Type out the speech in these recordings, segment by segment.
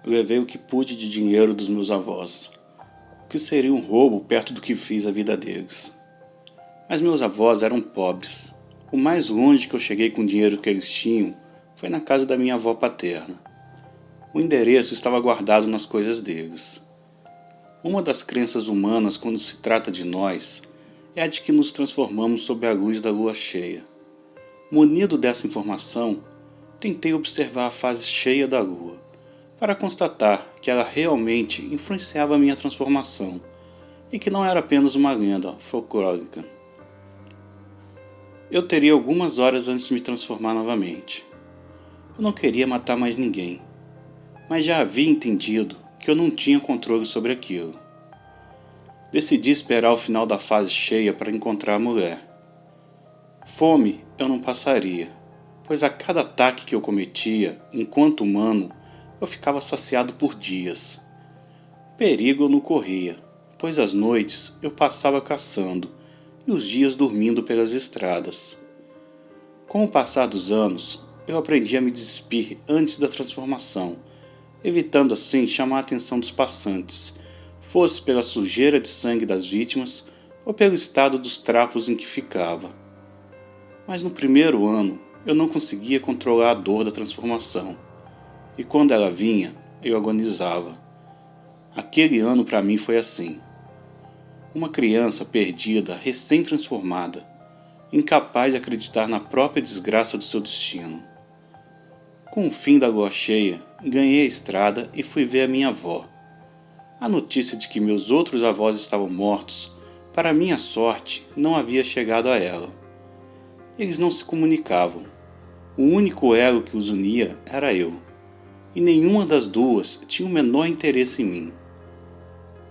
Levei o que pude de dinheiro dos meus avós, o que seria um roubo perto do que fiz à vida deles. Mas meus avós eram pobres. O mais longe que eu cheguei com o dinheiro que eles tinham foi na casa da minha avó paterna. O endereço estava guardado nas coisas deles. Uma das crenças humanas quando se trata de nós é a de que nos transformamos sob a luz da lua cheia. Munido dessa informação, tentei observar a fase cheia da lua, para constatar que ela realmente influenciava a minha transformação e que não era apenas uma lenda folclórica. Eu teria algumas horas antes de me transformar novamente. Eu não queria matar mais ninguém, mas já havia entendido que eu não tinha controle sobre aquilo. Decidi esperar o final da fase cheia para encontrar a mulher. Fome eu não passaria, pois a cada ataque que eu cometia, enquanto humano, eu ficava saciado por dias. Perigo eu não corria, pois as noites eu passava caçando e os dias dormindo pelas estradas. Com o passar dos anos, eu aprendi a me despir antes da transformação, evitando assim chamar a atenção dos passantes, fosse pela sujeira de sangue das vítimas ou pelo estado dos trapos em que ficava. Mas no primeiro ano, eu não conseguia controlar a dor da transformação, e quando ela vinha, eu agonizava. Aquele ano para mim foi assim. Uma criança perdida, recém-transformada, incapaz de acreditar na própria desgraça do seu destino. Com o fim da lua cheia, ganhei a estrada e fui ver a minha avó. A notícia de que meus outros avós estavam mortos, para minha sorte, não havia chegado a ela. Eles não se comunicavam. O único elo que os unia era eu, e nenhuma das duas tinha o menor interesse em mim.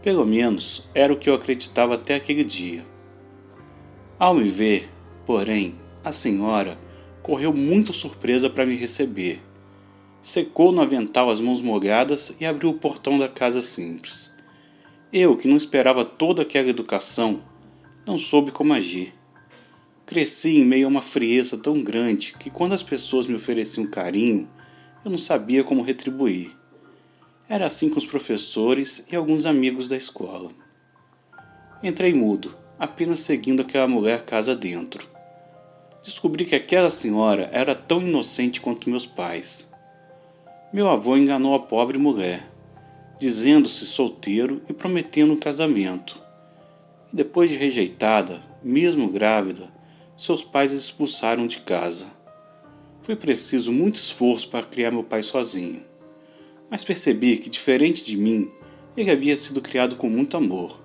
Pelo menos era o que eu acreditava até aquele dia. Ao me ver, porém, a senhora correu muito surpresa para me receber. Secou no avental as mãos molhadas e abriu o portão da casa simples. Eu, que não esperava toda aquela educação, não soube como agir. Cresci em meio a uma frieza tão grande que quando as pessoas me ofereciam carinho, eu não sabia como retribuir. Era assim com os professores e alguns amigos da escola. Entrei mudo, apenas seguindo aquela mulher casa dentro. Descobri que aquela senhora era tão inocente quanto meus pais. Meu avô enganou a pobre mulher, dizendo-se solteiro e prometendo um casamento. E depois de rejeitada, mesmo grávida, seus pais a expulsaram de casa. Foi preciso muito esforço para criar meu pai sozinho, mas percebi que, diferente de mim, ele havia sido criado com muito amor.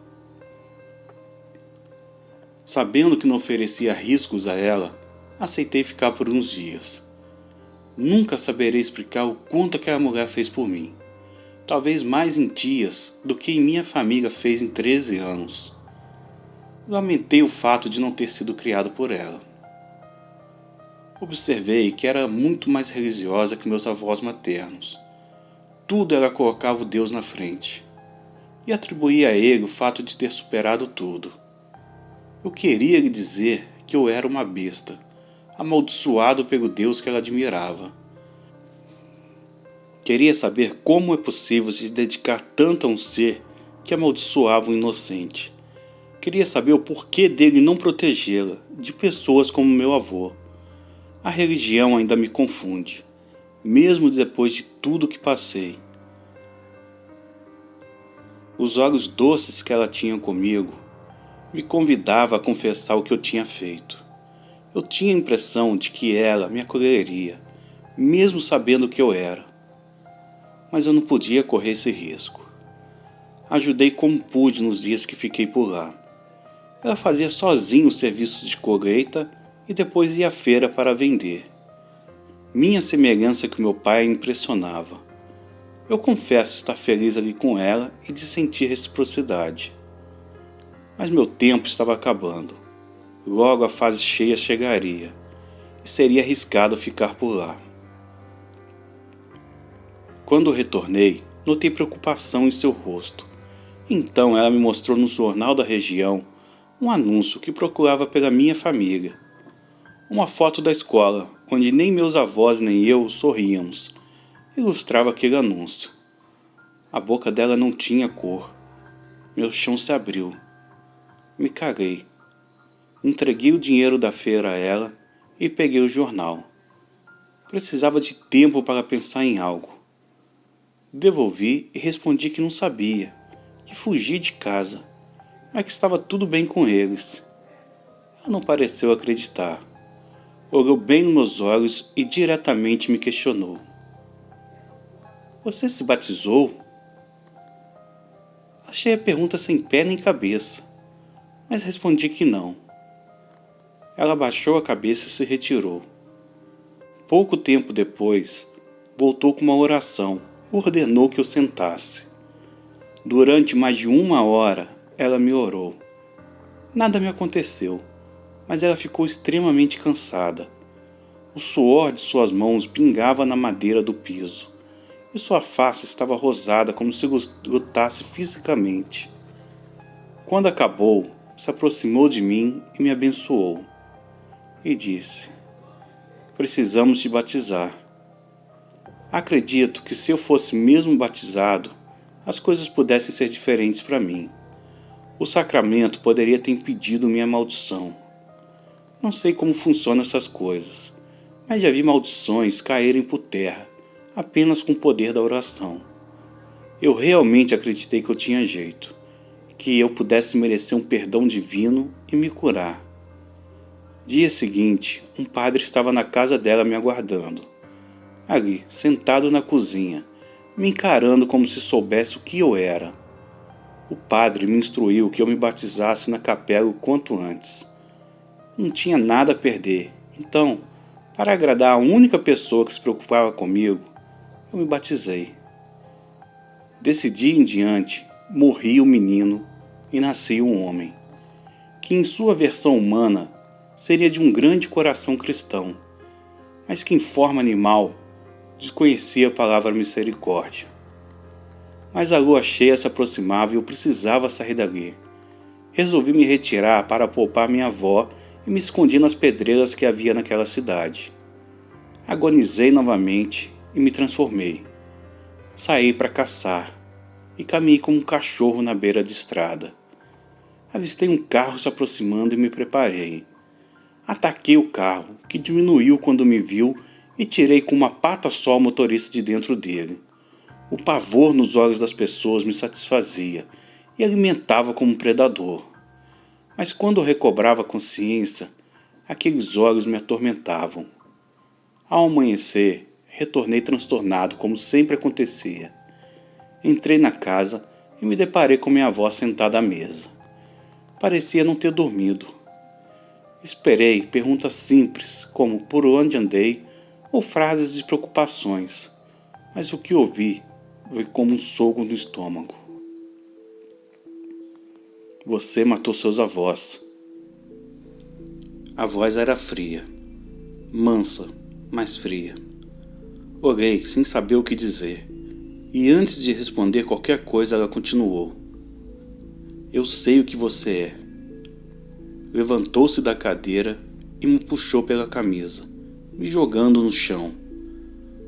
Sabendo que não oferecia riscos a ela, aceitei ficar por uns dias. Nunca saberei explicar o quanto aquela mulher fez por mim. Talvez mais em dias do que em minha família fez em 13 anos. Lamentei o fato de não ter sido criado por ela. Observei que era muito mais religiosa que meus avós maternos. Tudo ela colocava o Deus na frente. E atribuía a ele o fato de ter superado tudo. Eu queria lhe dizer que eu era uma besta, amaldiçoado pelo Deus que ela admirava. Queria saber como é possível se dedicar tanto a um ser que amaldiçoava um inocente. Queria saber o porquê dele não protegê-la de pessoas como meu avô. A religião ainda me confunde, mesmo depois de tudo que passei. Os olhos doces que ela tinha comigo me convidava a confessar o que eu tinha feito. Eu tinha a impressão de que ela me acolheria, mesmo sabendo o que eu era. Mas eu não podia correr esse risco. Ajudei como pude nos dias que fiquei por lá. Ela fazia sozinha os serviços de colheita e depois ia à feira para vender. Minha semelhança com meu pai a impressionava. Eu confesso estar feliz ali com ela e de sentir reciprocidade. Mas meu tempo estava acabando. Logo a fase cheia chegaria, e seria arriscado ficar por lá. Quando retornei, notei preocupação em seu rosto. Então ela me mostrou no jornal da região um anúncio que procurava pela minha família. Uma foto da escola, onde nem meus avós nem eu sorríamos, ilustrava aquele anúncio. A boca dela não tinha cor. Meu chão se abriu. Me caguei. Entreguei o dinheiro da feira a ela e peguei o jornal. Precisava de tempo para pensar em algo. Devolvi e respondi que não sabia, que fugi de casa, mas que estava tudo bem com eles. Ela não pareceu acreditar. Olhou bem nos meus olhos e diretamente me questionou. Você se batizou? Achei a pergunta sem pé nem cabeça, mas respondi que não. Ela abaixou a cabeça e se retirou. Pouco tempo depois, voltou com uma oração, ordenou que eu sentasse. Durante mais de 1 hora, ela me orou. Nada me aconteceu, mas ela ficou extremamente cansada. O suor de suas mãos pingava na madeira do piso, e sua face estava rosada como se lutasse fisicamente. Quando acabou, se aproximou de mim e me abençoou, e disse: precisamos te batizar. Acredito que se eu fosse mesmo batizado, as coisas pudessem ser diferentes para mim. O sacramento poderia ter impedido minha maldição. Não sei como funcionam essas coisas, mas já vi maldições caírem por terra, apenas com o poder da oração. Eu realmente acreditei que eu tinha jeito, que eu pudesse merecer um perdão divino e me curar. Dia seguinte, um padre estava na casa dela me aguardando. Ali, sentado na cozinha, me encarando como se soubesse o que eu era. O padre me instruiu que eu me batizasse na capela o quanto antes. Não tinha nada a perder, então, para agradar a única pessoa que se preocupava comigo, eu me batizei. Desse dia em diante, morri o menino e nasci um homem, que em sua versão humana seria de um grande coração cristão, mas que em forma animal desconhecia a palavra misericórdia. Mas a lua cheia se aproximava e eu precisava sair dali. Resolvi me retirar para poupar minha avó e me escondi nas pedreiras que havia naquela cidade. Agonizei novamente e me transformei. Saí para caçar e caminhei como um cachorro na beira de estrada. Avistei um carro se aproximando e me preparei. Ataquei o carro, que diminuiu quando me viu, e tirei com uma pata só o motorista de dentro dele. O pavor nos olhos das pessoas me satisfazia e alimentava como um predador. Mas quando eu recobrava a consciência, aqueles olhos me atormentavam. Ao amanhecer, retornei transtornado, como sempre acontecia. Entrei na casa e me deparei com minha avó sentada à mesa. Parecia não ter dormido. Esperei perguntas simples, como por onde andei, ou frases de preocupações, mas o que ouvi foi como um soco no estômago. Você matou seus avós. A voz era fria, mansa, mas fria. Olhei sem saber o que dizer, e antes de responder qualquer coisa ela continuou. Eu sei o que você é. Levantou-se da cadeira e me puxou pela camisa, me jogando no chão.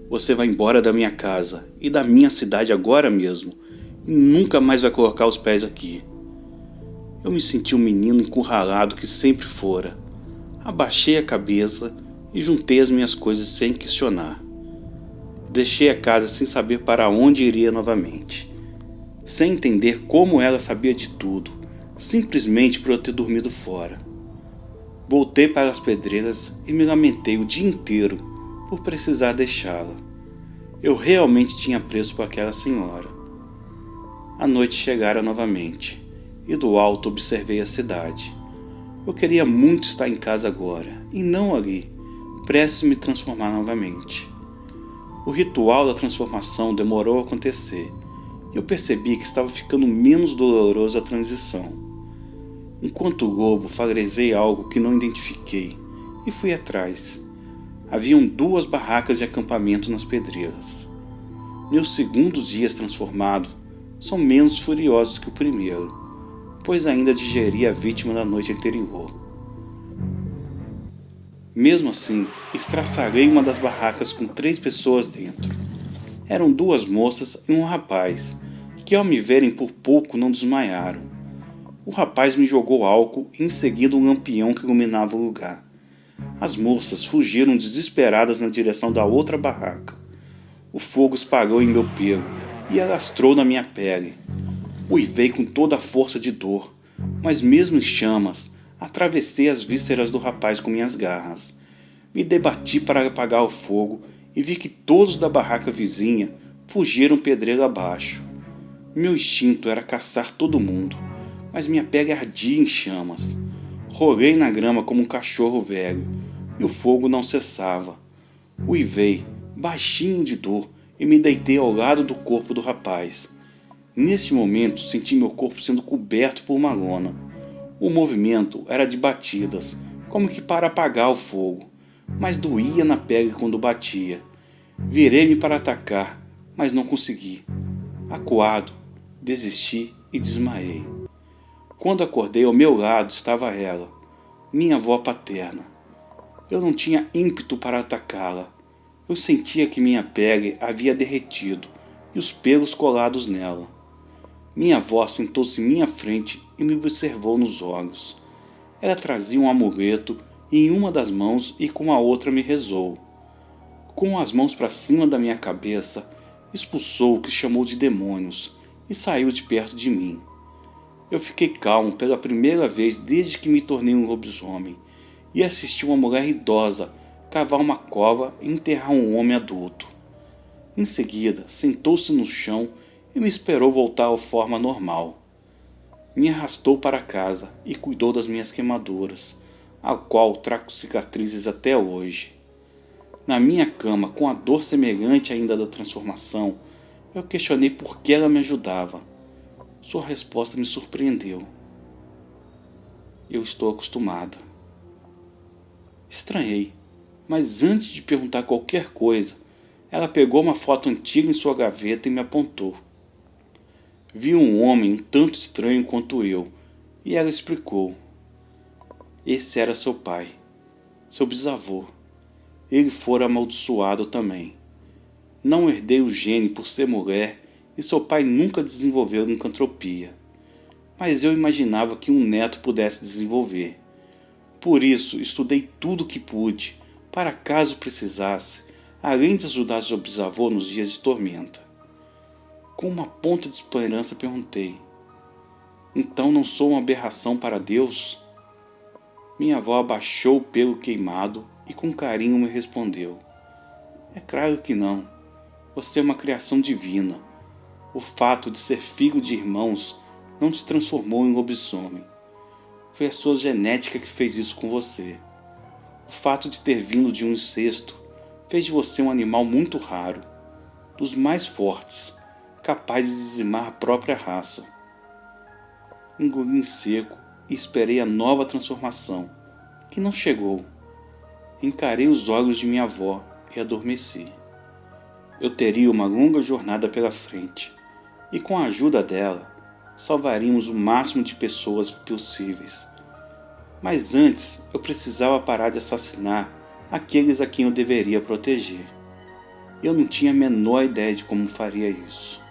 Você vai embora da minha casa e da minha cidade agora mesmo, e nunca mais vai colocar os pés aqui. Eu me senti um menino encurralado que sempre fora. Abaixei a cabeça e juntei as minhas coisas sem questionar. Deixei a casa sem saber para onde iria novamente, sem entender como ela sabia de tudo, simplesmente por eu ter dormido fora. Voltei para as pedreiras e me lamentei o dia inteiro por precisar deixá-la. Eu realmente tinha preço por aquela senhora. A noite chegara novamente, e do alto observei a cidade. Eu queria muito estar em casa agora, e não ali, prestes a me transformar novamente. O ritual da transformação demorou a acontecer, e eu percebi que estava ficando menos dolorosa a transição. Enquanto o lobo farejei algo que não identifiquei, e fui atrás. Haviam 2 barracas de acampamento nas pedreiras. Meus segundos dias transformado são menos furiosos que o primeiro, pois ainda digeri a vítima da noite anterior. Mesmo assim, estraçalhei uma das barracas com 3 pessoas dentro. Eram 2 moças e um rapaz, que ao me verem por pouco não desmaiaram. O rapaz me jogou álcool e em seguida um lampião que iluminava o lugar. As moças fugiram desesperadas na direção da outra barraca. O fogo espalhou em meu pelo e alastrou na minha pele. Uivei com toda a força de dor, mas mesmo em chamas, atravessei as vísceras do rapaz com minhas garras. Me debati para apagar o fogo e vi que todos da barraca vizinha fugiram pedreira abaixo. Meu instinto era caçar todo mundo, mas minha pele ardia em chamas. Rolei na grama como um cachorro velho, e o fogo não cessava. Uivei, baixinho de dor, e me deitei ao lado do corpo do rapaz. Nesse momento, senti meu corpo sendo coberto por uma lona. O movimento era de batidas, como que para apagar o fogo, mas doía na pele quando batia. Virei-me para atacar, mas não consegui. Acuado, desisti e desmaiei. Quando acordei, ao meu lado estava ela, minha avó paterna. Eu não tinha ímpeto para atacá-la. Eu sentia que minha pele havia derretido e os pelos colados nela. Minha avó sentou-se em minha frente e me observou nos olhos. Ela trazia um amuleto em uma das mãos e com a outra me rezou. Com as mãos para cima da minha cabeça, expulsou o que chamou de demônios e saiu de perto de mim. Eu fiquei calmo pela primeira vez desde que me tornei um lobisomem e assisti uma mulher idosa cavar uma cova e enterrar um homem adulto. Em seguida, sentou-se no chão e me esperou voltar à forma normal. Me arrastou para casa e cuidou das minhas queimaduras, a qual trago cicatrizes até hoje. Na minha cama, com a dor semelhante ainda da transformação, eu questionei por que ela me ajudava. Sua resposta me surpreendeu. Eu estou acostumada. Estranhei, mas antes de perguntar qualquer coisa, ela pegou uma foto antiga em sua gaveta e me apontou. Vi um homem um tanto estranho quanto eu, e ela explicou. Esse era seu pai, seu bisavô. Ele fora amaldiçoado também. Não herdei o gene por ser mulher e seu pai nunca desenvolveu licantropia. Mas eu imaginava que um neto pudesse desenvolver. Por isso, estudei tudo o que pude, para caso precisasse, além de ajudar seu bisavô nos dias de tormenta. Com uma ponta de esperança perguntei. Então não sou uma aberração para Deus? Minha avó abaixou o pelo queimado e com carinho me respondeu. É claro que não. Você é uma criação divina. O fato de ser filho de irmãos não te transformou em lobisomem. Foi a sua genética que fez isso com você. O fato de ter vindo de um incesto fez de você um animal muito raro, dos mais fortes, capaz de dizimar a própria raça. Engoli em seco e esperei a nova transformação, que não chegou. Encarei os olhos de minha avó e adormeci. Eu teria uma longa jornada pela frente, e com a ajuda dela, salvaríamos o máximo de pessoas possíveis. Mas antes, eu precisava parar de assassinar aqueles a quem eu deveria proteger. Eu não tinha a menor ideia de como faria isso.